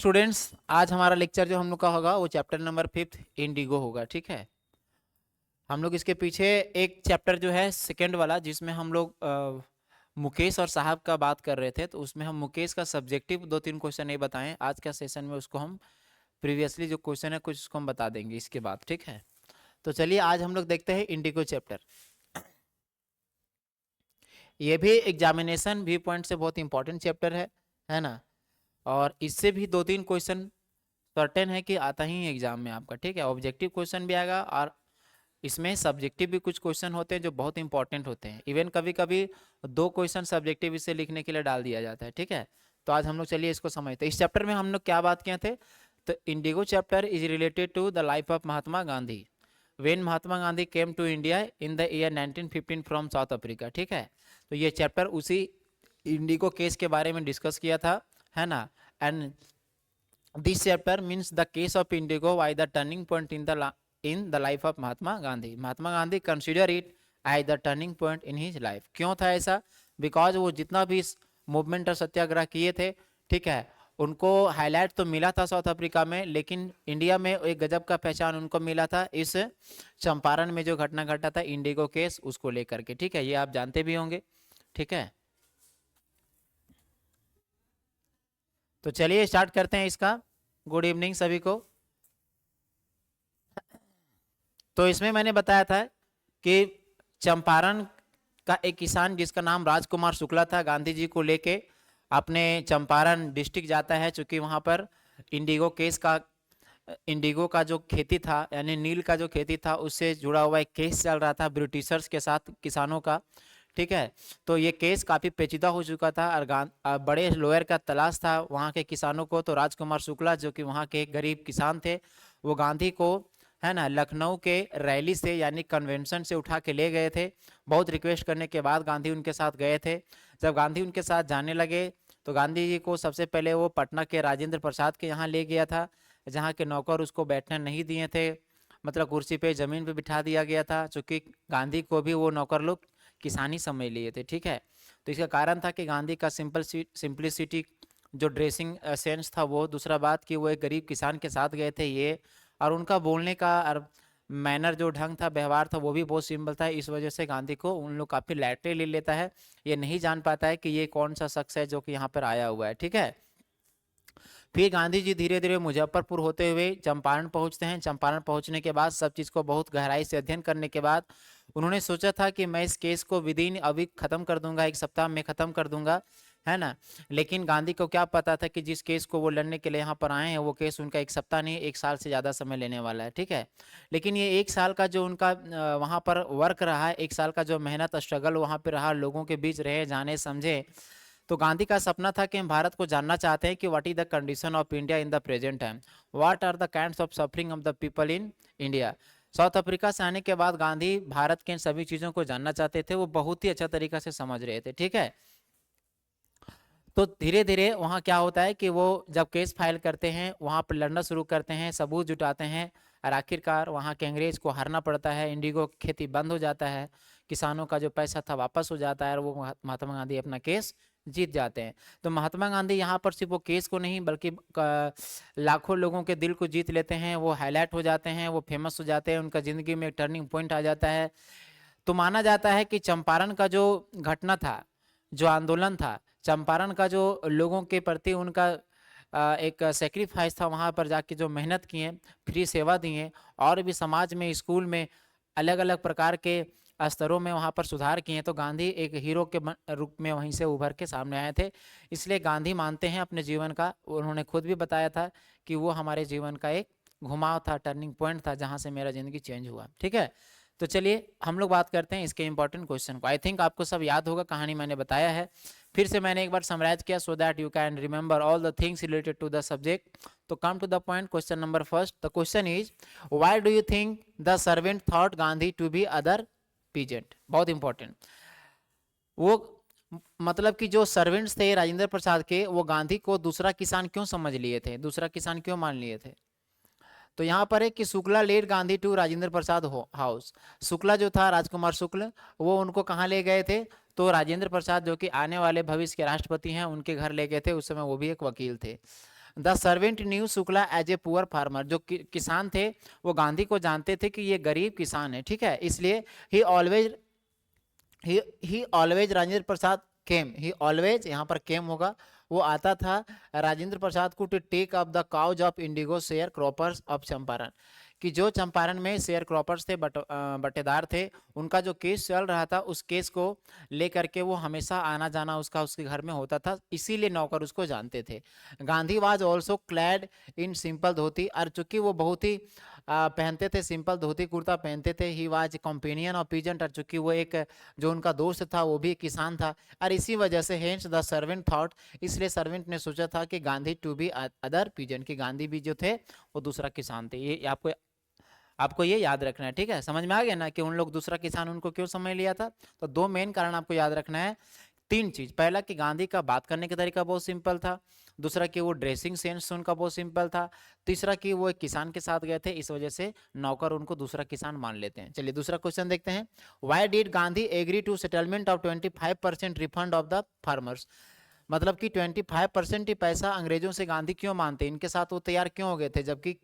Students, आज हमारा lecture जो हम लोग का होगा वो चैप्टर नंबर 5 इंडिगो होगा। ठीक है, हम लोग इसके पीछे एक चैप्टर जो है सेकंड वाला जिसमें हम लोग मुकेश और साहब का बात कर रहे थे, तो उसमें हम मुकेश का सब्जेक्टिव 2-3 क्वेश्चन नहीं बताएं। आज का सेशन में उसको हम प्रीवियसली जो क्वेश्चन है कुछ उसको हम बता देंगे इसके बाद। ठीक है, तो चलिए आज हम लोग देखते हैं इंडिगो चैप्टर। ये भी एग्जामिनेशन व्यू पॉइंट से बहुत इंपॉर्टेंट चैप्टर है ना। और इससे भी 2-3 क्वेश्चन सर्टेन है कि आता ही एग्जाम में आपका। ठीक है, ऑब्जेक्टिव क्वेश्चन भी आएगा और इसमें सब्जेक्टिव भी कुछ क्वेश्चन होते हैं जो बहुत इंपॉर्टेंट होते हैं। इवन कभी कभी 2 क्वेश्चन सब्जेक्टिव इससे लिखने के लिए डाल दिया जाता है। ठीक है, तो आज हम लोग चलिए इसको समझते हैं। इस चैप्टर में हम लोग क्या बात किए थे, तो indigo chapter is related to the life of Mahatma Gandhi when Mahatma Gandhi came to India in the year 1915 from South Africa. ठीक है, तो ये चैप्टर उसी इंडिगो केस के बारे में डिस्कस किया था, है ना। And this chapter means the case of indigo why the turning point in the life of Mahatma Gandhi. Mahatma Gandhi consider it as the turning point in his life. क्यों था ऐसा? बिकॉज वो जितना भी मूवमेंट और सत्याग्रह किए थे, ठीक है, उनको हाईलाइट तो मिला था साउथ अफ्रीका में, लेकिन इंडिया में एक गजब का पहचान उनको मिला था इस चंपारण में जो घटना घटा था इंडिगो केस, उसको लेकर के। ठीक है, ये आप जानते भी होंगे। ठीक है, तो चलिए स्टार्ट करते हैं इसका। गुड इवनिंग सभी को। तो इसमें मैंने बताया था कि चंपारण का एक किसान जिसका नाम राजकुमार शुक्ला था, गांधी जी को लेके अपने चंपारण डिस्ट्रिक्ट जाता है, चूंकि वहां पर इंडिगो का जो खेती था, यानी नील का जो खेती था, उससे जुड़ा हुआ एक केस चल रहा था ब्रिटिशर्स के साथ किसानों का। ठीक है, तो ये केस काफ़ी पेचीदा हो चुका था और बड़े लॉयर का तलाश था वहाँ के किसानों को। तो राजकुमार शुक्ला जो कि वहाँ के एक गरीब किसान थे, वो गांधी को, है ना, लखनऊ के रैली से यानी कन्वेंशन से उठा के ले गए थे। बहुत रिक्वेस्ट करने के बाद गांधी उनके साथ गए थे। जब गांधी उनके साथ जाने लगे तो गांधी जी को सबसे पहले वो पटना के राजेंद्र प्रसाद के यहाँ ले गया था, जहाँ के नौकर उसको बैठने नहीं दिए थे, मतलब कुर्सी पे ज़मीन पे बिठा दिया गया था, चूँकि गांधी को भी वो नौकर लोग किसानी समझ लिए थे। ठीक है, तो इसका कारण था कि गांधी का सिंपलिसिटी जो ड्रेसिंग सेंस था वो, दूसरा बात कि वो एक गरीब किसान के साथ गए थे ये, और उनका बोलने का और मैनर जो ढंग था, व्यवहार था, वो भी बहुत सिंपल था। इस वजह से गांधी को उन लोग काफ़ी लाइटली ले लेता है। ये नहीं जान पाता है कि ये कौन सा शख्स है जो कि यहाँ पर आया हुआ है। ठीक है, फिर गांधी जी धीरे धीरे मुजफ्फरपुर होते हुए चंपारण पहुंचते हैं। चंपारण पहुंचने के बाद सब चीज़ को बहुत गहराई से अध्ययन करने के बाद उन्होंने सोचा था कि मैं इस केस को विदिन अभी ख़त्म कर दूंगा, 1 सप्ताह में ख़त्म कर दूंगा, है ना। लेकिन गांधी को क्या पता था कि जिस केस को वो लड़ने के लिए यहाँ पर आए हैं वो केस उनका 1 सप्ताह नहीं 1 साल से ज़्यादा समय लेने वाला है। ठीक है, लेकिन ये 1 साल का जो उनका वहाँ पर वर्क रहा है, 1 साल का जो मेहनत स्ट्रगल वहाँ पर रहा, लोगों के बीच रहे, जाने समझे, तो गांधी का सपना था कि हम भारत को जानना चाहते हैं कि what is the condition of India in the present time, what are the kinds of suffering of the people in India. South Africa से आने के बाद गांधी भारत के इन सभी चीज़ों को जानना चाहते थे, वो बहुत ही अच्छा तरीका से समझ रहे थे। ठीक है, तो धीरे धीरे वहाँ क्या होता है कि वो जब केस फाइल करते हैं, वहाँ पर लड़ना शुरू करते हैं, सबूत जुटाते हैं, और आखिरकार वहाँ के अंग्रेज को हारना पड़ता है। इंडिगो खेती बंद हो जाता है, किसानों का जो पैसा था वापस हो जाता है, और वो महात्मा गांधी अपना केस जीत जाते हैं। तो महात्मा गांधी यहाँ पर सिर्फ वो केस को नहीं बल्कि लाखों लोगों के दिल को जीत लेते हैं। वो हाईलाइट हो जाते हैं, वो फेमस हो जाते हैं, उनका ज़िंदगी में एक टर्निंग पॉइंट आ जाता है। तो माना जाता है कि चंपारण का जो घटना था, जो आंदोलन था, चंपारण का जो लोगों के प्रति उनका एक सेक्रीफाइस था, वहाँ पर जाके जो मेहनत किए, फ्री सेवा दिए, और भी समाज में, स्कूल में, अलग अलग प्रकार के स्तरों में वहाँ पर सुधार किए, तो गांधी एक हीरो के रूप में वहीं से उभर के सामने आए थे। इसलिए गांधी मानते हैं अपने जीवन का, उन्होंने खुद भी बताया था कि वो हमारे जीवन का एक घुमाव था, टर्निंग पॉइंट था, जहाँ से मेरा ज़िंदगी चेंज हुआ। ठीक है, तो चलिए हम लोग बात करते हैं इसके इंपॉर्टेंट क्वेश्चन को। आई थिंक आपको सब याद होगा, कहानी मैंने बताया है, फिर से मैंने एक बार समराइज किया so that you can remember all the things related to the subject. तो come to the point, question number first. The question is why do you think the servant thought Gandhi to be other peasant. बहुत important. वो मतलब कि जो servants थे राजेंद्र प्रसाद के, वो गांधी को दूसरा किसान क्यों समझ लिए थे, दूसरा किसान क्यों मान लिए थे। तो यहाँ पर है कि Shukla led Gandhi to Rajendra Prasad house. Shukla जो था, राजकुमार शुक्ल, वो उनको कहाँ ले गए थे, तो राजेंद्र प्रसाद जो कि आने वाले भविष्य के राष्ट्रपति हैं, उनके घर ले गए थे। उस समय वो भी एक वकील थे। The servant knew Shukla as a poor farmer, जो किसान थे वो गांधी को जानते थे कि ये गरीब किसान है, ठीक है, इसलिए ही ऑलवेज राजेंद्र प्रसाद केम, ही ऑलवेज, यहाँ पर केम होगा, वो आता था राजेंद्र प्रसाद को to take up the cause of indigo sharecroppers of Champaran, कि जो चंपारण में शेयर क्रॉपर्स थे, बटेदार थे, उनका जो केस चल रहा था उस केस को लेकर के वो हमेशा आना जाना उसके घर में होता था, इसीलिए नौकर उसको जानते थे। Gandhi was also clad in simple dhoti, और चूंकि वो बहुत ही पहनते थे, सिंपल धोती कुर्ता पहनते थे। He was companion of peasant, और चूंकि वो एक जो उनका दोस्त था वो भी किसान था, और इसी वजह से हेंस द सर्वेंट थॉट, इसलिए सर्वेंट ने सोचा था कि Gandhi to be other peasant, कि गांधी भी जो थे वो दूसरा किसान थे। ये आपको ये याद रखना है, ठीक है, समझ में आ गया ना कि उन लोग दूसरा किसान उनको क्यों समझ लिया था। तो दो मेन कारण आपको याद रखना है, तीन चीज, पहला कि गांधी का बात करने का तरीका बहुत सिंपल था, दूसरा कि वो ड्रेसिंग सेंस उनका बहुत सिंपल था, तीसरा कि वो एक किसान के साथ गए थे, इस वजह से नौकर उनको दूसरा किसान मान लेते हैं। चलिए दूसरा क्वेश्चन देखते हैं। Why did Gandhi agree to settlement of 25% refund of the farmers, मतलब कि 25% ही पैसा अंग्रेजों से गांधी क्यों मानते, इनके साथ वो तैयार क्यों हो गए थे, जबकि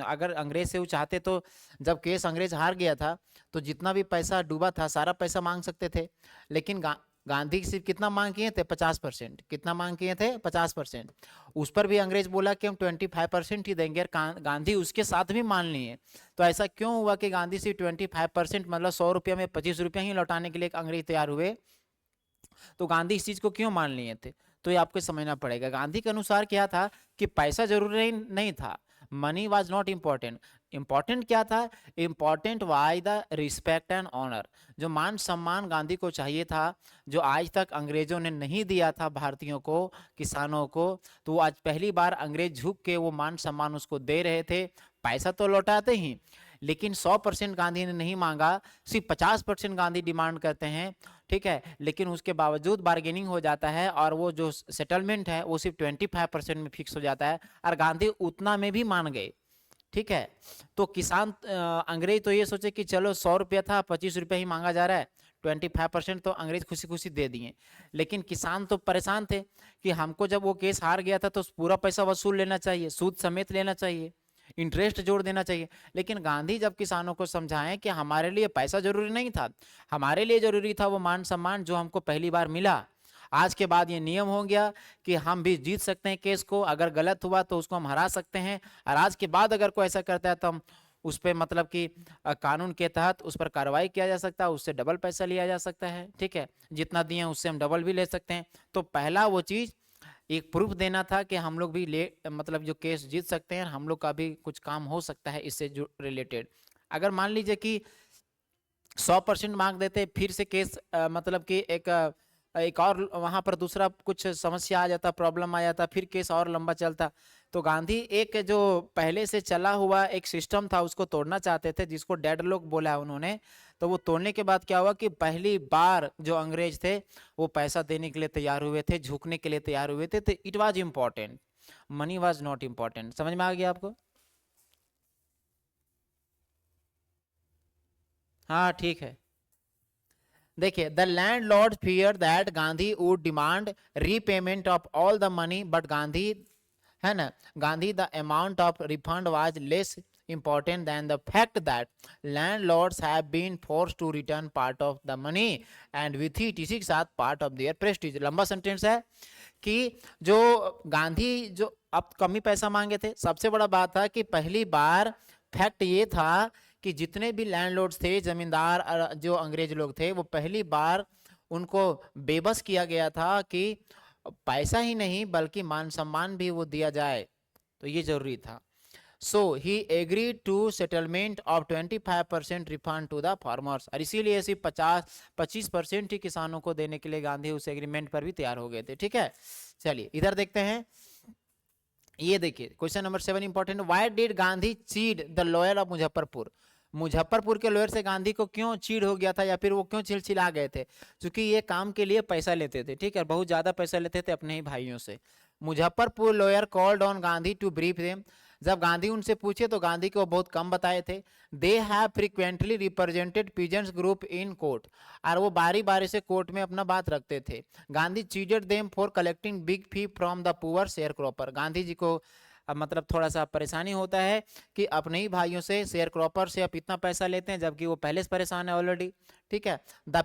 अगर अंग्रेज से वो चाहते तो जब केस अंग्रेज हार गया था तो जितना भी पैसा डूबा था सारा पैसा मांग सकते थे, लेकिन गांधी सिर्फ कितना मांग किए थे, 50%, कितना मांग किए थे, 50%। उस पर भी अंग्रेज बोला कि हम 25% ही देंगे, गांधी उसके साथ भी मान लिए। तो ऐसा क्यों हुआ कि गांधी सिर्फ 25%, मतलब 100 रुपया में 25 रुपया ही लौटाने के लिए अंग्रेज तैयार हुए, तो गांधी इस चीज को क्यों मान लिए थे, तो ये आपको समझना पड़ेगा। गांधी के अनुसार क्या था कि पैसा जरूरी नहीं था, money was not important, important क्या था, important was the respect and honour, जो मान सम्मान गांधी को चाहिए था, जो आज तक अंग्रेजों ने नहीं दिया था भारतीयों को, किसानों को, तो वो आज पहली बार अंग्रेज झुक के वो मान सम्मान उसको दे रहे थे। पैसा तो लौटाते ही, लेकिन 100% गांधी ने नहीं मांगा, सिर्फ 50% गांधी डिमांड करते हैं, ठीक है, लेकिन उसके बावजूद बार्गेनिंग हो जाता है और वो जो सेटलमेंट है वो सिर्फ 25% में फिक्स हो जाता है, और गांधी उतना में भी मान गए, ठीक है। तो किसान अंग्रेज तो ये सोचे कि चलो 100 रुपया था, 25 रुपया ही मांगा जा रहा है, 25% तो अंग्रेज खुशी खुशी दे दिए, लेकिन किसान तो परेशान थे कि हमको जब वो केस हार गया था तो पूरा पैसा वसूल लेना चाहिए, सूद समेत लेना चाहिए, इंटरेस्ट जोड़ देना चाहिए। लेकिन गांधी जब किसानों को समझाएं कि हमारे लिए पैसा जरूरी नहीं था, हमारे लिए जरूरी था वो मान सम्मान जो हमको पहली बार मिला, आज के बाद ये नियम हो गया कि हम भी जीत सकते हैं केस को, अगर गलत हुआ तो उसको हम हरा सकते हैं, और आज के बाद अगर कोई ऐसा करता है तो हम उस पर मतलब कि कानून के तहत उस पर कार्रवाई किया जा सकता है, उससे डबल पैसा लिया जा सकता है, ठीक है, जितना दिए उससे हम डबल भी ले सकते हैं। तो पहला वो चीज एक प्रूफ देना था कि हम लोग भी मतलब जो केस जीत सकते हैं, हम लोग का भी कुछ काम हो सकता है इससे जो रिलेटेड। अगर मान लीजिए कि 100% मांग देते, फिर से केस मतलब कि एक और वहां पर दूसरा कुछ समस्या आ जाता, प्रॉब्लम आ जाता, फिर केस और लंबा चलता। तो गांधी एक जो पहले से चला हुआ एक सिस्टम था उसको तोड़ना चाहते थे, जिसको डेडलॉक बोला है उन्होंने। तो वो तोड़ने के बाद क्या हुआ कि पहली बार जो अंग्रेज थे वो पैसा देने के लिए तैयार हुए थे, झुकने के लिए तैयार हुए थे, तो it was important, money was not important. समझ में आ गया आपको? हाँ ठीक है। देखिए, the land Lord fear that Gandhi would demand repayment of all the money, but Gandhi, है ना, Gandhi the amount of refund was less important than the fact that landlords have been forced to return part of the money and with it इसी के साथ part of their prestige। लंबा sentence है कि जो गांधी जो अब कम ही पैसा मांगे थे, सबसे बड़ा बात था कि पहली बार फैक्ट ये था कि जितने भी लैंडलॉर्ड्स थे, जमींदार जो अंग्रेज लोग थे, वो पहली बार उनको बेबस किया गया था कि पैसा ही नहीं बल्कि मान सम्मान भी वो दिया जाए, तो ये जरूरी था। So he agreed to settlement of 25% refund to the farmers, और इसीलिए सिर्फ 25% ही किसानों को देने के लिए गांधी उस एग्रीमेंट पर भी तैयार हो गए थे, ठीक है। चलिए इधर देखते हैं, ये देखिए question number 7 important. Why did Gandhi cheat the lawyer of Muzaffarpur, Muzaffarpur के लॉयर से गांधी को क्यों चीड़ हो गया था या फिर वो क्यों चिलचिला गए थे? क्योंकि ये काम के लिए पैसा लेते थे, ठीक है, बहुत ज्यादा पैसा लेते थे अपने ही भाइयों से। Muzaffarpur lawyer called on Gandhi to brief them, जब गांधी उनसे पूछे तो गांधी को बहुत कम बताए थे। They have frequently represented peasants group in court, और वो बारी बारी से कोर्ट में अपना बात रखते थे। Gandhi chided them for collecting big fee from the poor sharecropper, Gandhi ji को अब मतलब थोड़ा सा परेशानी होता है कि अपने ही भाइयों से शेयर क्रॉपर से आप इतना पैसा लेते हैं जबकि वो पहले से परेशान है ऑलरेडी। ठीक है, the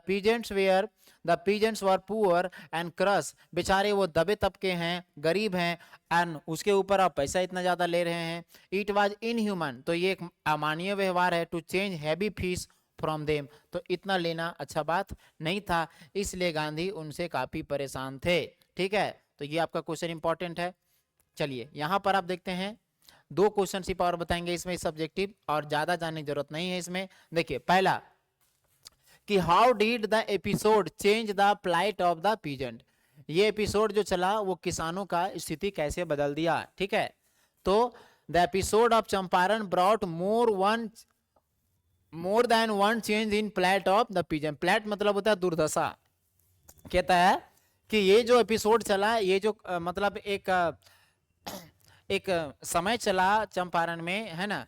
peasants were poor and cross, बेचारे वो दबे तबके हैं, गरीब हैं, एंड उसके ऊपर आप पैसा इतना ज्यादा ले रहे हैं। इट वाज इनह्यूमन, तो ये एक अमानवीय व्यवहार है, to change heavy fees from them, तो इतना लेना अच्छा बात नहीं था, इसलिए गांधी उनसे काफी परेशान थे। ठीक है, तो ये आपका क्वेश्चन इंपॉर्टेंट है। चलिए यहां पर आप देखते हैं 2 क्वेश्चन सिर्फ और बताएंगे इसमें सब्जेक्टिव, और ज्यादा जानने की जरूरत नहीं है इसमें। देखिए पहला कि how did the episode change the plight of the peasant, ये एपिसोड जो चला वो किसानों का स्थिति कैसे बदल दिया। ठीक है, तो the episode of Champaran brought more than one change in plate of the peasant. Plate मतलब होता है दुर्दशा। कहता है कि ये जो एपिसोड चला, ये जो मतलब एक समय चला चंपारण में, है ना,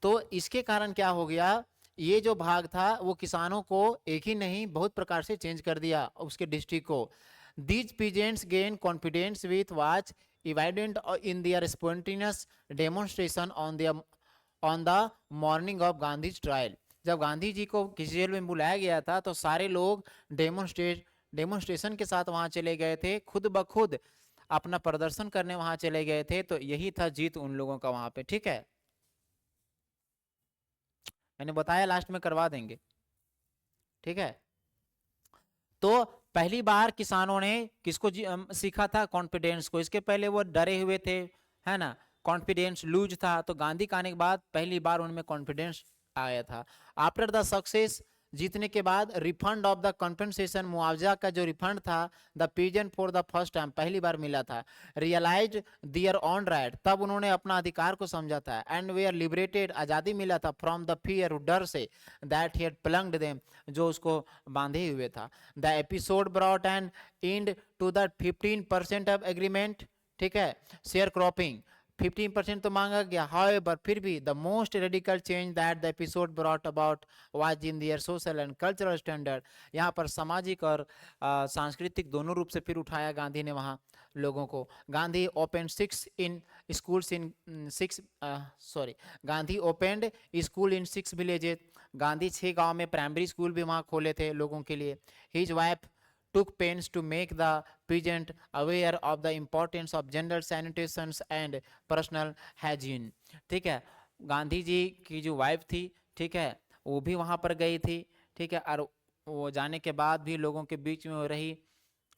तो इसके कारण क्या हो गया, ये जो भाग था वो किसानों को एक ही नहीं बहुत प्रकार से चेंज कर दिया उसके डिस्ट्रिक्ट को। These peasants gain confidence with watch evident in their spontaneous demonstration on the morning of Gandhi's trial। जब गांधी जी को किसी जेल में बुलाया गया था तो सारे लोग डेमोन्स्ट्रेशन के साथ वहां चले गए थे, खुद ब खुद अपना प्रदर्शन करने वहां चले गए थे, तो यही था जीत उन लोगों का वहां पे। ठीक है, मैंने बताया लास्ट में करवा देंगे। ठीक है, तो पहली बार किसानों ने किसको सीखा था, कॉन्फिडेंस को। इसके पहले वो डरे हुए थे, है ना, कॉन्फिडेंस लूज था, तो गांधी का आने के बाद पहली बार उनमें कॉन्फिडेंस आया था। आफ्टर द सक्सेस, जीतने के बाद, रिफंड ऑफ द कंपनसेशन, मुआवजा का जो रिफंड था, the peasant for the first time, पहली बार मिला था। रियलाइज दियर ऑन राइट, तब उन्होंने अपना अधिकार को समझा था। एंड वे आर लिबरेटेड, आजादी मिला था, फ्रॉम द फियर, डर से, that he had plunged them, जो उसको बांधे हुए था। The episode brought an end to the 15% of agreement. ठीक है, शेयर क्रॉपिंग 15% तो मांगा गया, हाउएवर फिर भी the most radical change that the episode brought about was in their social and cultural standard. यहाँ पर सामाजिक और सांस्कृतिक दोनों रूप से फिर उठाया गांधी ने वहाँ लोगों को। Gandhi open Gandhi opened school इन 6 विलेजेस, गांधी 6 गांव में प्राइमरी स्कूल भी वहाँ खोले थे लोगों के लिए। His wife took pains to make the peasant aware of the importance of general sanitation and personal hygiene। ठीक है, गांधी जी की जो वाइफ थी, ठीक है, वो भी वहां पर गई थी। ठीक है, और वो जाने के बाद भी लोगों के बीच में वो रही,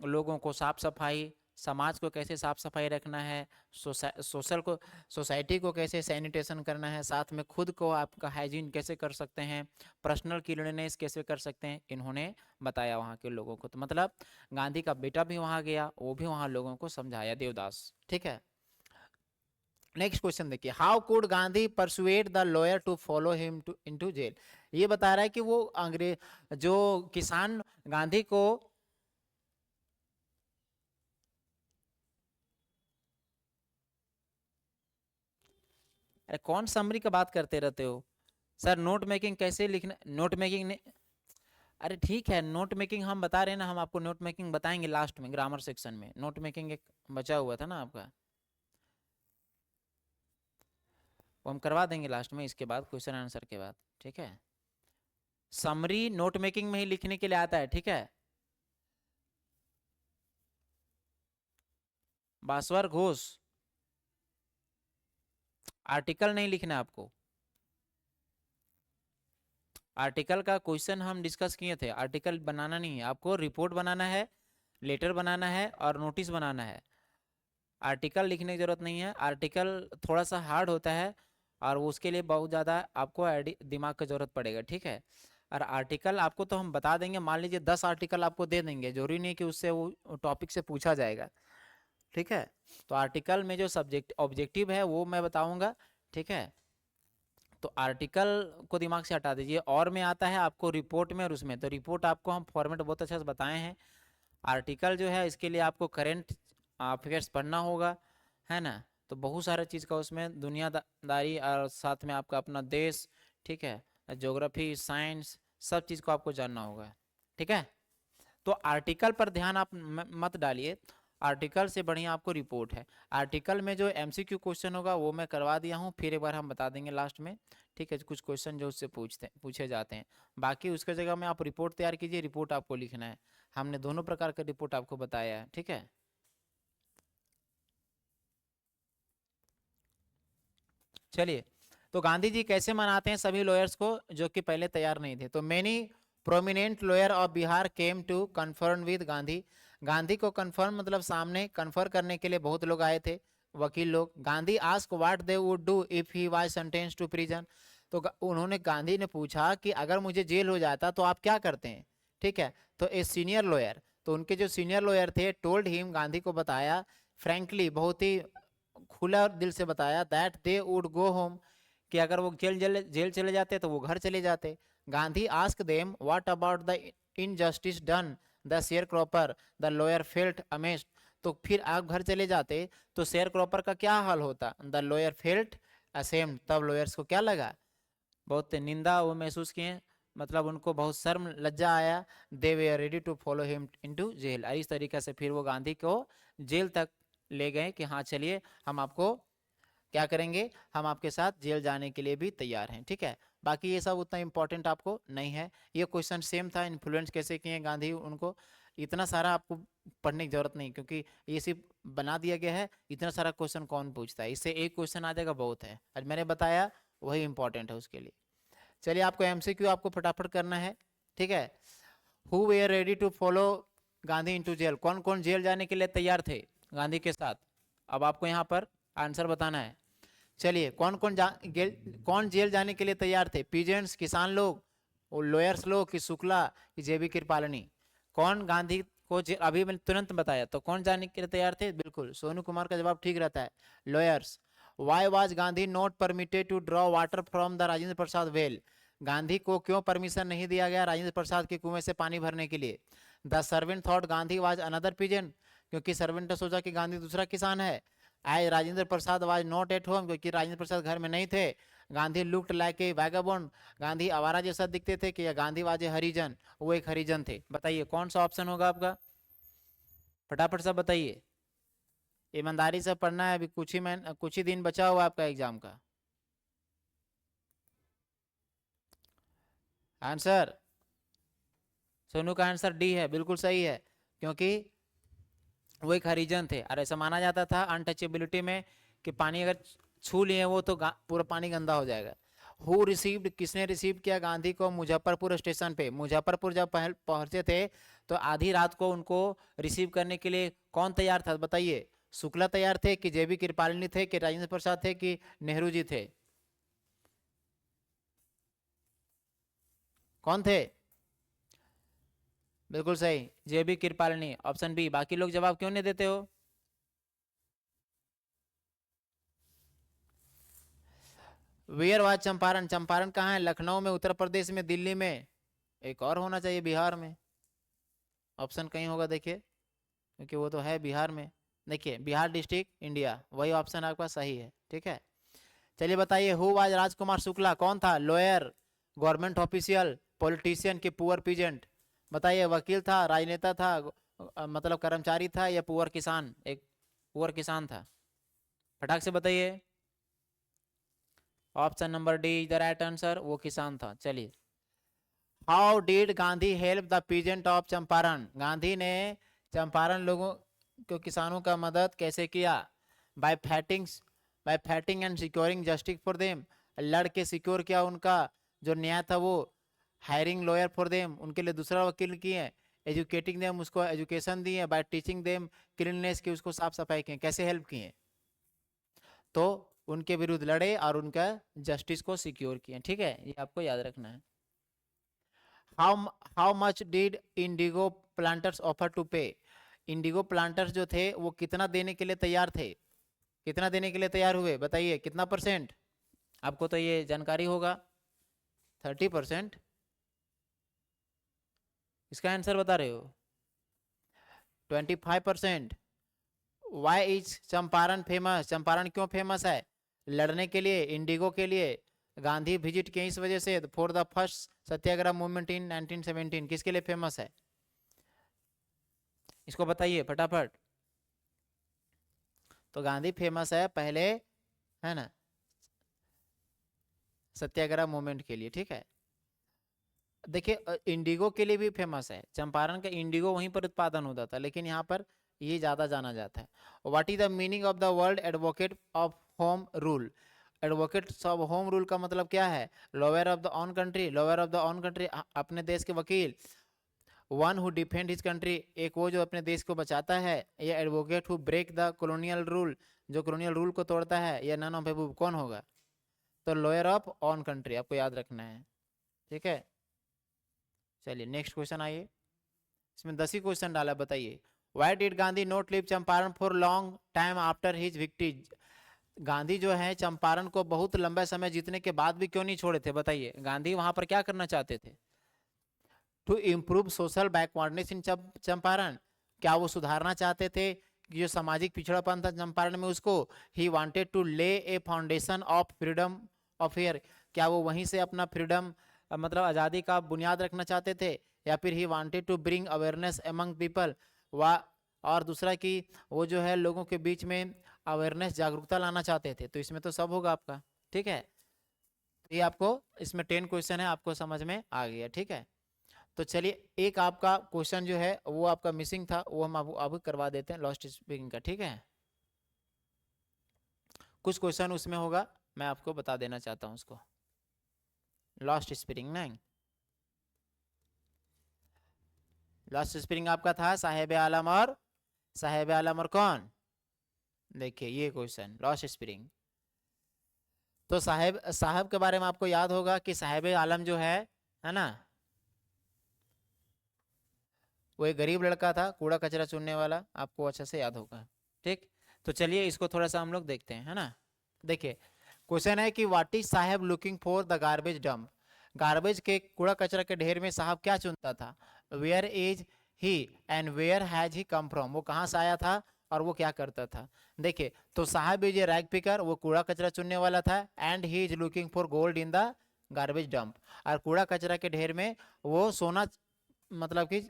लोगों को साफ सफाई, समाज को कैसे साफ सफाई रखना है, सोसाइटी को कैसे सैनिटेशन करना है, साथ में खुद को आपका हाइजीन कैसे कर सकते हैं, पर्सनल क्लीनलीनेस कैसे कर सकते हैं, इन्होंने बताया वहाँ के लोगों को। तो मतलब गांधी का बेटा भी वहाँ गया, वो भी वहाँ लोगों को समझाया, देवदास। ठीक है, नेक्स्ट क्वेश्चन देखिए, how could Gandhi persuade the lawyer to follow him to into jail. ये बता रहा है कि वो अंग्रेज जो किसान गांधी को, अरे कौन समरी का बात करते रहते हो सर, नोट मेकिंग कैसे लिखना, नोट मेकिंग ने, अरे ठीक है, नोट मेकिंग हम बता रहे हैं ना, हम आपको नोट मेकिंग बताएंगे लास्ट में, ग्रामर सेक्शन में नोट मेकिंग एक बचा हुआ था ना आपका, वो हम करवा देंगे लास्ट में, इसके बाद क्वेश्चन आंसर के बाद। ठीक है, समरी नोट मेकिंग में ही लिखने के लिए आता है। ठीक है, बासवर घोष, आर्टिकल नहीं लिखना आपको, आर्टिकल का क्वेश्चन हम डिस्कस किए थे, आर्टिकल बनाना नहीं है आपको, रिपोर्ट बनाना है, लेटर बनाना है और नोटिस बनाना है, आर्टिकल लिखने की जरूरत नहीं है। आर्टिकल थोड़ा सा हार्ड होता है और उसके लिए बहुत ज़्यादा आपको दिमाग की जरूरत पड़ेगा। ठीक है, और आर्टिकल आपको तो हम बता देंगे, मान लीजिए 10 आर्टिकल आपको दे देंगे, जरूरी नहीं कि उससे वो टॉपिक से पूछा जाएगा। ठीक है, तो आर्टिकल में जो सब्जेक्ट ऑब्जेक्टिव है वो मैं बताऊंगा। ठीक है, तो आर्टिकल को दिमाग से हटा दीजिए, और में आता है आपको रिपोर्ट में और उसमें, तो रिपोर्ट आपको हम फॉर्मेट बहुत अच्छा से बताए हैं। आर्टिकल जो है इसके लिए आपको करंट अफेयर्स पढ़ना होगा, है ना, तो बहुत सारा चीज़ का उसमें दुनियादारी और साथ में आपका अपना देश, ठीक है, ज्योग्राफी, साइंस, सब चीज़ को आपको जानना होगा। ठीक है, तो आर्टिकल पर ध्यान आप मत डालिए, आर्टिकल से बढ़िया आपको रिपोर्ट है। आर्टिकल में जो एमसीक्यू क्वेश्चन होगा वो मैं करवा दिया हूँ, फिर एक बार हम बता देंगे लास्ट में, ठीक है, कुछ क्वेश्चन जो उससे पूछे जाते हैं। बाकी उसके जगह में आप रिपोर्ट तैयार कीजिए, रिपोर्ट आपको लिखना है। हमने दोनों प्रकार का रिपोर्ट आपको बताया है, ठीक है। चलिए, तो गांधी जी कैसे मनाते हैं सभी लॉयर्स को जो कि पहले तैयार नहीं थे। तो many prominent lawyer of Bihar came to confirm with Gandhi. Gandhi को कन्फर्म मतलब सामने कन्फर्म करने के लिए बहुत लोग आए थे, वकील लोग। Gandhi ask what they would do if he was sentence to prison. तो उन्होंने, गांधी ने पूछा कि अगर मुझे जेल हो जाता तो आप क्या करते हैं, ठीक है। तो ए सीनियर लॉयर, तो उनके जो सीनियर लॉयर थे, टोल्ड हिम, गांधी को बताया फ्रैंकली, बहुत ही खुला दिल से बताया, that they would go home, कि अगर वो जेल चले जाते तो वो घर चले जाते। Gandhi ask them what about the injustice done the share cropper, the lawyer felt amazed. तो फिर आप घर चले जाते तो शेयर क्रॉपर का क्या हाल होता, द लॉयर फेल्ट असेम्ड, तब लॉयर्स को क्या लगा, बहुत निंदा वो महसूस किए, मतलब उनको बहुत शर्म लज्जा आया। They were are ready to follow him into jail. इस तरीके से फिर वो गांधी को जेल तक ले गए कि हाँ चलिए हम आपको क्या करेंगे, हम आपके साथ जेल जाने के लिए भी तैयार हैं, ठीक है। बाकी ये सब उतना इंपॉर्टेंट आपको नहीं है। ये क्वेश्चन सेम था, इन्फ्लुएंस कैसे किए गांधी उनको, इतना सारा आपको पढ़ने की जरूरत नहीं, क्योंकि ये सिर्फ बना दिया गया है। इतना सारा क्वेश्चन कौन पूछता है, इससे एक क्वेश्चन आ जाएगा बहुत है, आज मैंने बताया वही इंपॉर्टेंट है उसके लिए। चलिए, आपको एमसीक्यू आपको फटाफट करना है, ठीक है। Who were ready to follow Gandhi into jail, कौन कौन जेल जाने के लिए तैयार थे गांधी के साथ। अब आपको यहाँ पर आंसर बताना है। चलिए, कौन जेल जाने के लिए तैयार थे, पीजेंट्स किसान लोग, और लॉयर्स लोग, कि शुक्ला, कि जेबी कृपालनी। कौन गांधी को अभी मैंने तुरंत बताया, तो कौन जाने के लिए तैयार थे, बिल्कुल सोनू कुमार का जवाब ठीक रहता है, lawyers. Why was Gandhi not permitted to draw water from the Rajendra Prasad well, Gandhi को क्यों परमिशन नहीं दिया गया राजेंद्र प्रसाद के कुएं से पानी भरने के लिए। The servant thought Gandhi was another pigeon, क्योंकि सर्वेंट ने सोचा कि गांधी दूसरा किसान है। आज Rajendra Prasad was not at home, क्योंकि राजेंद्र प्रसाद घर में नहीं थे। Gandhi looked like a vagabond, Gandhi आवारा जैसा दिखते थे, कि गांधी वाज ए हरिजन, वो एक हरिजन थे। बताइए कौन सा ऑप्शन होगा आपका, फटाफट सब बताइए। ईमानदारी से पढ़ना है, अभी कुछ ही दिन बचा हुआ आपका एग्जाम का। आंसर, सोनू का आंसर डी है, बिल्कुल सही है, क्योंकि वो एक हरिजन थे। और ऐसा माना जाता था अनटचेबिलिटी में कि पानी अगर छू लिए वो तो पूरा पानी गंदा हो जाएगा। हु रिसीव्ड, किसने रिसीव किया गांधी को मुजफ्फरपुर स्टेशन पे। मुजफ्फरपुर जब पहुंचे थे तो आधी रात को उनको रिसीव करने के लिए कौन तैयार था, बताइए। शुक्ला तैयार थे, कि जेबी कृपालिनी थे, कि राजेंद्र प्रसाद थे, कि नेहरू जी थे, कौन थे, बिल्कुल सही, जेबी कृपालिनी, ऑप्शन बी। बाकी लोग जवाब क्यों नहीं देते हो। वेयर वाज चंपारण, चंपारण कहाँ है, लखनऊ में, उत्तर प्रदेश में, दिल्ली में, एक और होना चाहिए बिहार में, ऑप्शन कहीं होगा देखिए, क्योंकि वो तो है बिहार में। देखिए, बिहार डिस्ट्रिक्ट इंडिया, वही ऑप्शन आपका सही है, ठीक है। चलिए बताइए, हु वाज राजकुमार शुक्ला, कौन था, लॉयर, गवर्नमेंट ऑफिशियल, पॉलिटिशियन, के पुअर पीजेंट। बताइए, वकील था, राजनेता था, मतलब कर्मचारी था, या पुअर किसान, एक पुअर किसान था, फटाक से बताइए। Option number D is the right answer, वो किसान था। चलिए, how did Gandhi help the peasant of Champaran, Gandhi ने चंपारण लोगों को, किसानों का मदद कैसे किया। Bye fighting, bye fighting and securing justice for them, लड़ के सिक्योर किया उनका जो न्याय था वो। हायरिंग लॉयर फॉर देम, उनके लिए दूसरा वकील किए। एजुकेटिंग देम, उसको एजुकेशन दिए। बाय टीचिंग देम क्लीननेस, की उसको साफ सफाई किए, कैसे हेल्प किए, तो उनके विरुद्ध लड़े और उनका जस्टिस को सिक्योर किए, ठीक है, ये आपको याद रखना है। How how much did indigo planters offer to pay, indigo planters जो थे वो कितना देने के लिए तैयार थे, कितना देने के लिए तैयार हुए, बताइए कितना परसेंट, आपको तो ये जानकारी होगा। 30%, इसका आंसर बता रहे हो, 25%। Why is Champaran famous, Champaran क्यों फेमस है, लड़ने के लिए, इंडिगो के लिए, गांधी विजिट किए इस वजह से, for the first Satyagraha movement in 1917, किसके लिए फेमस है, इसको बताइए फटाफट। तो गांधी फेमस है पहले, है ना, सत्याग्रह मूवमेंट के लिए, ठीक है। देखिए इंडिगो के लिए भी फेमस है, चंपारण का इंडिगो वहीं पर उत्पादन होता था, लेकिन यहाँ पर ये ज्यादा जाना जाता है। What is the meaning of the word advocate of home rule? Advocate of home rule का मतलब क्या है? Lawyer of the own country, lawyer of the own country, अपने देश के वकील। One who defend his country, एक वो जो अपने देश को बचाता है। या advocate who break the colonial rule, जो कॉलोनियल रूल को तोड़ता है। या नन ऑफ अबव कौन होगा? तो लॉयर ऑफ ऑन कंट्री आपको याद रखना है, ठीक है। चलिए नेक्स्ट क्वेश्चन आइए, इसमें 10 ही क्वेश्चन डाला, बताइए। Why did Gandhi not leave Champaran for long time after his victory? Gandhi जो है चंपारण को बहुत लंबे समय जीतने के बाद भी क्यों नहीं छोड़े थे, बताइए। गांधी वहां पर क्या करना चाहते थे? टू इम्प्रूव सोशल बैकवर्डनेस इन चंपारण, क्या वो सुधारना चाहते थे कि जो सामाजिक पिछड़ापन था चंपारण में उसको? ही वांटेड टू ले ए foundation of freedom of air, क्या वो वहीं से अपना फ्रीडम मतलब आज़ादी का बुनियाद रखना चाहते थे? या फिर he wanted to bring awareness among people, और दूसरा कि वो जो है लोगों के बीच में अवेयरनेस जागरूकता लाना चाहते थे? तो इसमें तो सब होगा आपका, ठीक है। ये आपको इसमें 10 क्वेश्चन है, आपको समझ में आ गया, ठीक है। तो चलिए एक आपका क्वेश्चन जो है वो आपका मिसिंग था, वो हम अब करवा देते हैं, लॉस्ट स्पीकिंग का, ठीक है। कुछ क्वेश्चन उसमें होगा, मैं आपको बता देना चाहता हूं उसको। लॉस्ट स्पीकिंग नहीं, लॉस्ट स्पीकिंग आपका था साहेब आलम और साहेब आलम और कौन? देखिए ये क्वेश्चन लॉस्ट स्पीकिंग। तो साहेब साहब के बारे में आपको याद होगा कि साहेब आलम जो है ना, वो एक गरीब लड़का था, कूड़ा कचरा चुनने वाला, आपको अच्छे से याद होगा, ठीक। तो चलिए इसको थोड़ा सा हम लोग देखते हैं, है ना। देखिए क्वेश्चन है कि व्हाट इज साहब looking for the garbage dump? Garbage के कूड़ा कचरा के ढेर में साहब क्या चुनता था? Where is he and where has he come from, वो कहाँ से आया था और वो क्या करता था? देखिए तो साहब इज ए रैग पिकर, वो कूड़ा कचरा चुनने वाला था। And he is looking for gold in the garbage dump, और कूड़ा कचरा के ढेर में वो सोना मतलब कि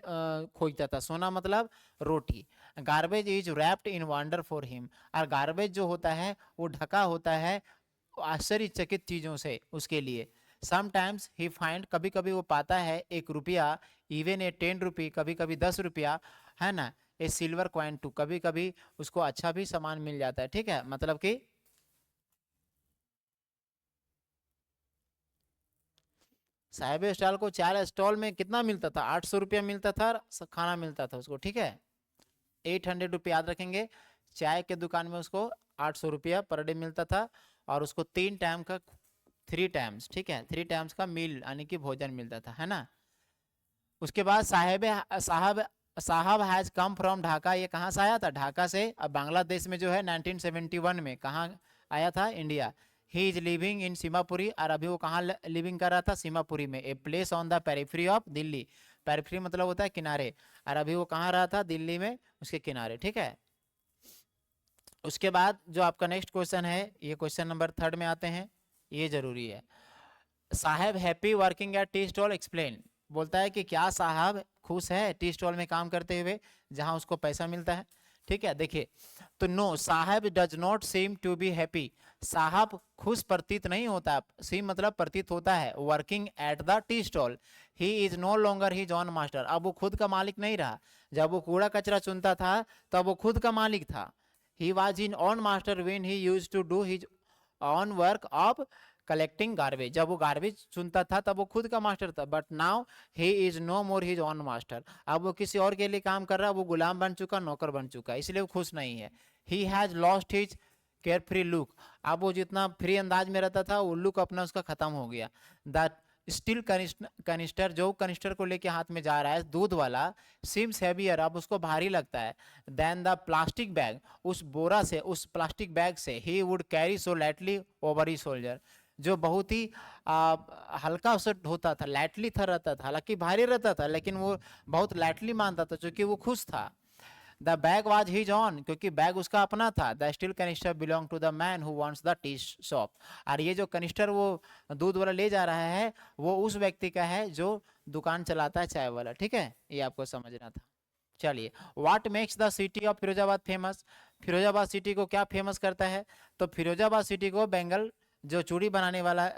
खोजता था। सोना मतलब रोटी। Garbage is wrapped in wonder for him, और गार्बेज जो होता है वो ढका होता है आश्चर्यचकित चीजों से उसके लिए। समटाइम्स ही फाइंड, कभी कभी वो पाता है 1 रुपया, इवन ए 10 रुपी, कभी कभी 10 रुपया, है ना। ए सिल्वर कॉइन टू, कभी कभी उसको अच्छा भी सामान मिल जाता है, ठीक है। मतलब कि साहिब स्टॉल को चाय स्टॉल में कितना मिलता था? 800 रुपया मिलता था, खाना मिलता था उसको, ठीक है। 800 रुपये याद रखेंगे। चाय के दुकान में उसको 800 रुपया पर डे मिलता था, और उसको 3 टाइम का, 3 टाइम्स, ठीक है, 3 टाइम्स का मील यानी कि भोजन मिलता था, है ना। उसके बाद साहब साहब हैज कम फ्रॉम ढाका, ये कहाँ से आया था? ढाका से। अब बांग्लादेश में जो है 1971 में कहाँ आया था? India. He is living in Seemapuri, और अभी वो कहाँ लिविंग कर रहा था? सीमापुरी में, a place on the periphery of Delhi. Periphery मतलब होता है किनारे, और अभी वो कहाँ रहा था? दिल्ली में, उसके किनारे, ठीक है। उसके बाद जो आपका नेक्स्ट क्वेश्चन है, ये क्वेश्चन नंबर 3 में आते हैं, ये जरूरी है। साहब happy working at tea stall, explain. बोलता है कि क्या साहब खुश है टी स्टॉल में काम करते हुए जहां उसको पैसा मिलता है, ठीक है। देखिए तो no, Saheb does not seem to be happy, Saheb खुश प्रतीत नहीं होता। सीम मतलब प्रतीत होता है। Working at the tea stall, he is no longer his own master, अब वो खुद का मालिक नहीं रहा। जब वो कूड़ा कचरा चुनता था तब वो खुद का मालिक था। He was in own master when he used to do his own work of collecting garbage, जब वो गार्बेज चुनता था तब वो खुद का मास्टर था। But now he is no more his own master, अब वो किसी और के लिए काम कर रहा है, वो गुलाम बन चुका, नौकर बन चुका, इसलिए वो खुश नहीं है। He has lost his care free look, अब वो जितना फ्री अंदाज में रहता था वो लुक अपना उसका खत्म हो गया। द स्टील कनिस्टर, जो कनिस्टर को लेके हाथ में जा रहा है दूध वाला, सिम्स हैवियर, अब उसको भारी लगता है। देन द प्लास्टिक बैग, उस बोरा से, उस प्लास्टिक बैग से, he would carry so lightly over he soldier, जो बहुत ही हल्का उससे होता था, लाइटली था रहता था, हालांकि भारी रहता था लेकिन वो बहुत लाइटली मानता था क्योंकि वो खुश था। The bag was his own, क्योंकि बैग उसका अपना था। The steel canister belong to the man who wants the tea shop, और ये जो कनिस्टर वो दूध वाला ले जा रहा है वो उस व्यक्ति का है जो दुकान चलाता है चाय वाला, ठीक है। ये आपको समझना था। चलिए, what makes the city of Firozabad famous? Firozabad city को क्या फेमस करता है? तो फिरोजाबाद सिटी को बेंगल जो चूड़ी बनाने वाला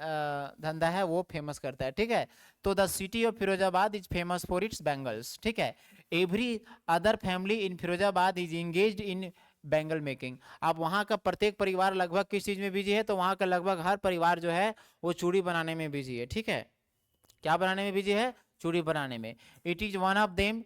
धंधा है वो फेमस करता है, ठीक है। तो the city of Firozabad is famous for its bangles, ठीक है। Every other family in Firozabad is engaged in bangle making. अब वहाँ का प्रत्येक परिवार लगभग किस चीज में बिजी है? तो वहाँ का लगभग हर परिवार जो है वो चूड़ी बनाने में बिजी है, ठीक है। क्या बनाने में बिजी है? चूड़ी बनाने में। It is one of them,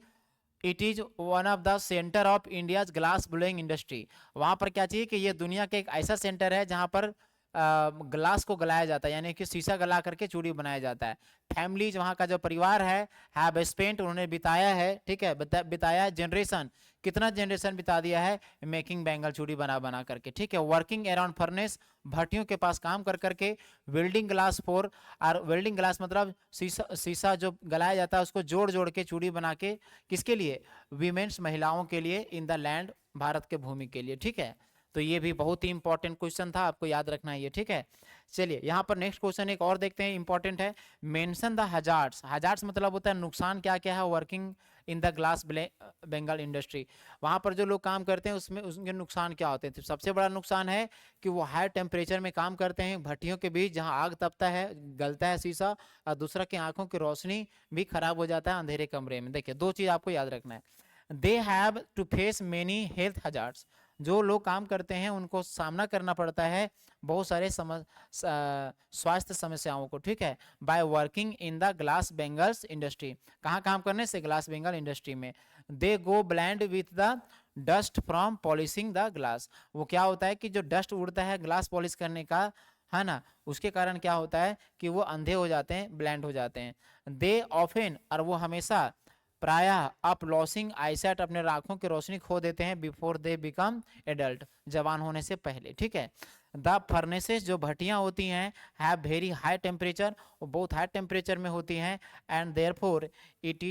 it is one of the centre of India's glass blowing industry. वहां पर क्या चाहिए कि ये दुनिया का एक ऐसा सेंटर है जहां पर ग्लास को गलाया जाता है, यानी कि शीशा गला करके चूड़ी बनाया जाता है। फैमिलीज, वहाँ का जो परिवार है, हैव स्पेंट, उन्होंने बिताया है, ठीक है, बिताया जनरेशन, कितना जनरेशन बिता दिया है मेकिंग बैंगल, चूड़ी बना बना करके, ठीक है। वर्किंग अराउंड फर्नेस, भट्टियों के पास काम कर करके, वेल्डिंग ग्लास फॉर, और वेल्डिंग ग्लास मतलब शीशा, शीशा जो गलाया जाता है उसको जोड़ जोड़ के चूड़ी बना के, किसके लिए? वीमेन्स, महिलाओं के लिए, इन द लैंड, भारत के भूमि के लिए, ठीक है। तो ये भी बहुत ही इंपॉर्टेंट क्वेश्चन था, आपको याद रखना है ये, ठीक है। चलिए यहाँ पर नेक्स्ट क्वेश्चन एक और देखते हैं, इंपॉर्टेंट है। Mention the hazards. हजार्ड्स मतलब होता है नुकसान, क्या क्या है working in the glass bangle industry. वहाँ पर जो लोग काम करते हैं उसमें उनके नुकसान क्या होते हैं? तो सबसे बड़ा नुकसान है कि वो हाई टेम्परेचर में काम करते हैं, भट्टियों के बीच जहाँ आग तपता है, गलता है शीशा, और दूसरा की आंखों की रोशनी भी खराब हो जाता है अंधेरे कमरे में। देखिए दो चीज आपको याद रखना है। They have to face many health hazards. जो लोग काम करते हैं उनको सामना करना पड़ता है बहुत सारे स्वास्थ्य समस्याओं को, ठीक है, by working in the glass bangles industry. कहाँ काम करने से? ग्लास बेंगल इंडस्ट्री में। They go blind with the dust from polishing the glass. वो क्या होता है कि जो डस्ट उड़ता है ग्लास पॉलिश करने का, है ना, उसके कारण क्या होता है कि वो अंधे हो जाते हैं, ब्लैंड हो जाते हैं। दे ऑफेन, और वो हमेशा, प्रायः अप लॉसिंग आईसाइट, अपने आंखों की रोशनी खो देते हैं, बिफोर दे बिकम एडल्ट, जवान होने से पहले, ठीक है। द फर्नेसेस, जो भट्टियां होती हैं, हैव वेरी हाई टेम्परेचर, वो बहुत हाई टेम्परेचर में होती हैं, and therefore it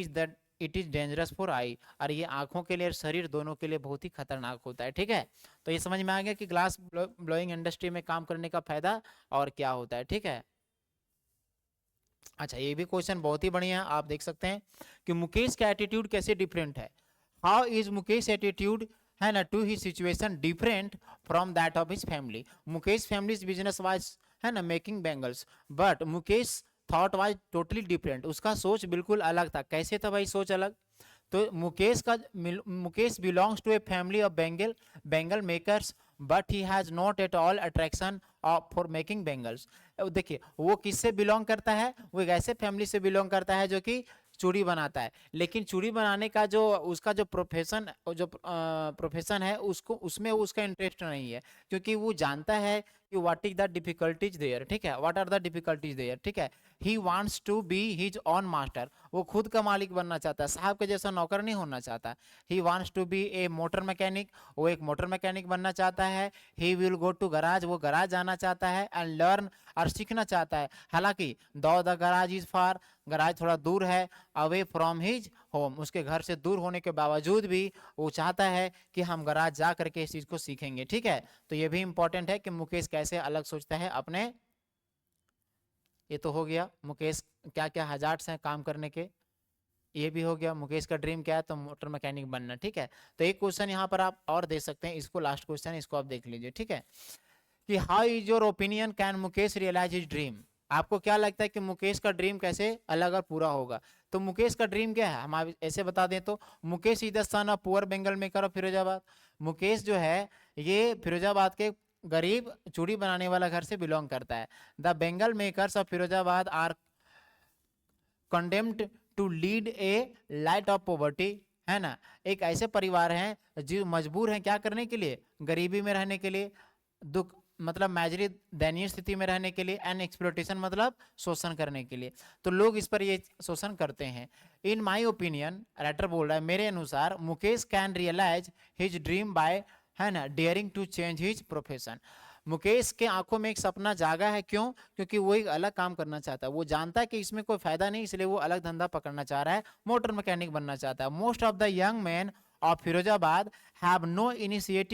is dangerous for I, और ये आंखों के लिए और शरीर दोनों के लिए बहुत ही खतरनाक होता है, ठीक है। तो ये समझ में आ गया कि ग्लास ब्लोइंग इंडस्ट्री में काम करने का फायदा और क्या होता है, ठीक है। अच्छा, ये भी क्वेश्चन बहुत ही बढ़िया है, आप देख सकते हैं कि मुकेश का एटीट्यूड कैसे डिफरेंट है। हाउ इज मुकेश एटीट्यूड, है ना, to he situation different from that of his family. Mukesh family business wise, है ना, making bangles, but Mukesh thought wise totally different. उसका सोच बिल्कुल अलग था। कैसे था भाई सोच अलग? तो Mukesh belongs to a family of bangle makers, but he has not at all attraction for making bangles. देखिए वो किससे बिलोंग करता है? वो एक ऐसे फैमिली से बिलोंग करता है जो कि चूड़ी बनाता है, लेकिन चूड़ी बनाने का जो उसका जो प्रोफेशन है उसको, उसमें उसका इंटरेस्ट नहीं है, क्योंकि वो जानता है कि what is the difficulties there, ठीक है, what are the difficulties there, ठीक है। He wants to be his own master, वो खुद का मालिक बनना चाहता है, साहब के जैसा नौकर नहीं होना चाहता। He wants to be a motor mechanic, वो एक मोटर मैकेनिक बनना चाहता है। He will go to garage, वो गराज जाना चाहता है, एंड लर्न, और सीखना चाहता है। हालांकि दो the garage is far, garage थोड़ा दूर है, अवे फ्रॉम हिज होम, उसके घर से दूर होने के बावजूद भी वो चाहता है कि हम गराज जा करके इस चीज को सीखेंगे, ठीक है। तो ये भी इंपॉर्टेंट है कि मुकेश कैसे अलग सोचता है अपने। ये तो हो गया मुकेश क्या क्या हजार्ड्स हैं काम करने के, ये भी हो गया। मुकेश का ड्रीम क्या है? तो मोटर मैकेनिक बनना, ठीक है। तो एक क्वेश्चन यहाँ पर आप और दे सकते हैं, इसको लास्ट क्वेश्चन, इसको आप देख लीजिए, ठीक है, कि how is your opinion, can Mukesh realise his dream. आपको क्या लगता है कि मुकेश का ड्रीम कैसे अलग और पूरा होगा? तो मुकेश का ड्रीम क्या है, हम आप ऐसे बता दें तो, Mukesh is the son of poor Bengal maker of Firozabad. Mukesh जो है ये फिरोजाबाद के गरीब चूड़ी बनाने वाला घर से बिलोंग करता है। The bangle makers of Firozabad are condemned to lead a light of poverty, है ना, एक ऐसे परिवार हैं जो मजबूर हैं क्या करने के लिए? गरीबी में रहने के लिए, दुख मतलब मैजरी दयनीय स्थिति में रहने के लिए, एंड एक्सप्लोटेशन मतलब शोषण करने के लिए। तो लोग इस पर ये शोषण करते हैं। इन माई ओपिनियन, राइटर बोल रहा है, मेरे अनुसार Mukesh can realise his dream by, है ना, daring to change his profession. Mukesh के आंखों में एक सपना जागा है, क्यों? क्योंकि वो एक अलग काम करना चाहता है, वो जानता है कि इसमें कोई फायदा नहीं, इसलिए वो अलग धंधा पकड़ना चाह रहा है, मोटर मैकेनिक बनना चाहता है। Most of the young man of Firozabad have no initiate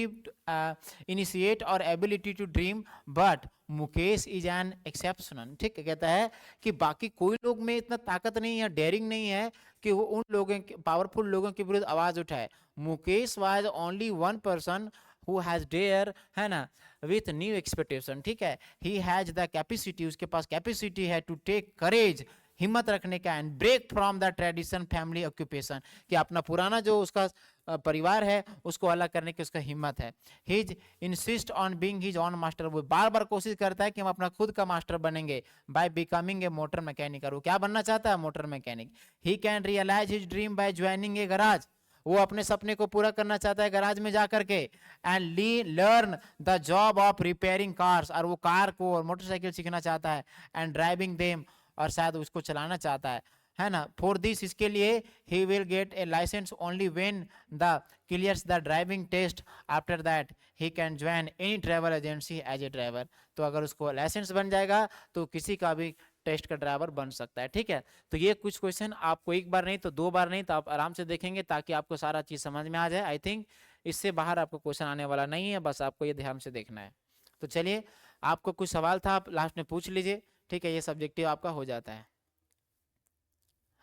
or ability to dream, but Mukesh is an exceptional. ठीक है, कहता है कि बाकी कोई लोग में इतना ताकत नहीं है, डेयरिंग नहीं है कि वो उन लोगों के, पावरफुल लोगों के विरुद्ध आवाज उठाए। Mukesh was only one person who has dare, है ना, विथ न्यू एक्सपेक्टेशन। ठीक है, ही हैज द कैपेसिटी, उसके पास कैपेसिटी है टू टेक करेज, हिम्मत रखने का, and break from the tradition family occupation, कि अपना पुराना जो उसका परिवार है उसको अलग करने की उसका हिम्मत है। His insist on being his own master, वो बार बार कोशिश करता है कि हम अपना खुद का मास्टर बनेंगे, by becoming a motor mechanic. वो क्या बनना चाहता है? Motor mechanic. He can realise his dream by joining a garage, वो अपने सपने को पूरा करना चाहता है गराज में जाकर के, and learn the job of repairing cars, और वो कार को और मोटरसाइकिल सीखना चाहता है, एंड ड्राइविंग देम, और शायद उसको चलाना चाहता है ना। फॉर दिस, इसके लिए he will get a licence only when the clears the driving test, after that he can join any travel agency as a driver. तो अगर उसको लाइसेंस बन जाएगा तो किसी का भी टेस्ट का ड्राइवर बन सकता है। ठीक है, तो ये कुछ क्वेश्चन आपको एक बार नहीं तो दो बार नहीं तो आप आराम से देखेंगे ताकि आपको सारा चीज समझ में आ जाए। आई थिंक इससे बाहर आपको क्वेश्चन आने वाला नहीं है, बस आपको ये ध्यान से देखना है। तो चलिए, आपको कुछ सवाल था आप लास्ट में पूछ लीजिए। ठीक है, ये सब्जेक्टिव आपका हो जाता है।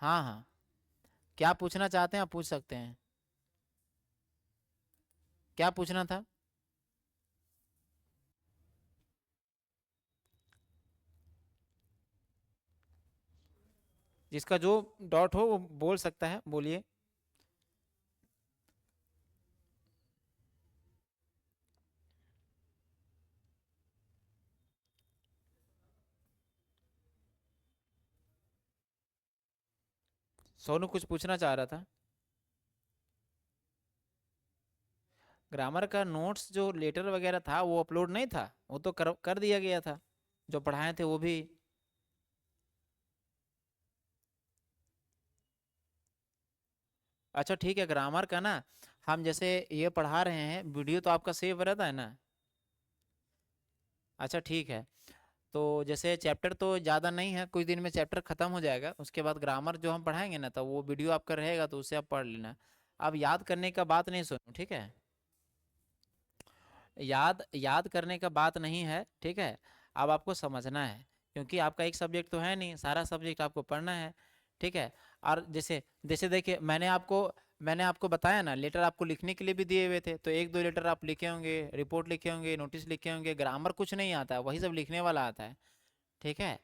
हाँ हाँ, क्या पूछना चाहते हैं आप पूछ सकते हैं। क्या पूछना था? जिसका जो डॉट हो वो बोल सकता है, बोलिए। सोनू कुछ पूछना चाह रहा था। ग्रामर का नोट्स जो लेटर वगैरह था वो अपलोड नहीं था, वो तो कर दिया गया था, जो पढ़ाए थे वो भी। अच्छा ठीक है, ग्रामर का ना हम जैसे ये पढ़ा रहे हैं, वीडियो तो आपका सेव रहता है ना? अच्छा ठीक है, तो जैसे चैप्टर तो ज़्यादा नहीं है, कुछ दिन में चैप्टर ख़त्म हो जाएगा, उसके बाद ग्रामर जो हम पढ़ाएंगे ना तो वो वीडियो आपका रहेगा, तो उससे आप पढ़ लेना। अब याद करने का बात नहीं सुनो, ठीक है? याद याद करने का बात नहीं है, ठीक है? अब आपको समझना है, क्योंकि आपका एक सब्जेक्ट तो है नहीं, सारा सब्जेक्ट आपको पढ़ना है। ठीक है, और जैसे जैसे देखिए, मैंने आपको बताया ना, लेटर आपको लिखने के लिए भी दिए हुए थे, तो एक दो लेटर आप लिखे होंगे, रिपोर्ट लिखे होंगे, नोटिस लिखे होंगे, ग्रामर कुछ नहीं आता है, वही सब लिखने वाला आता है। ठीक है,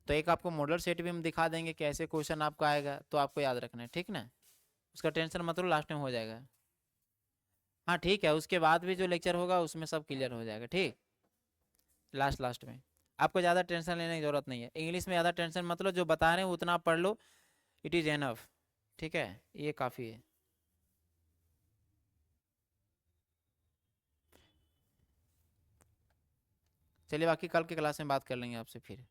तो एक आपको मॉडल सेट भी हम दिखा देंगे कैसे क्वेश्चन आपका आएगा, तो आपको याद रखना है, ठीक ना? उसका टेंशन मत लो, लास्ट में हो जाएगा। हाँ ठीक है, उसके बाद भी जो लेक्चर होगा उसमें सब क्लियर हो जाएगा, ठीक। लास्ट लास्ट में आपको ज़्यादा टेंशन लेने की जरूरत नहीं है, इंग्लिश में ज़्यादा टेंशन मत लो, जो बता रहे हैं उतना आप पढ़ लो, इट इज़ एनफ। ठीक है, ये काफ़ी है। चलिए, बाकी कल की क्लास में बात कर लेंगे आपसे फिर।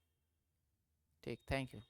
ठीक, थैंक यू।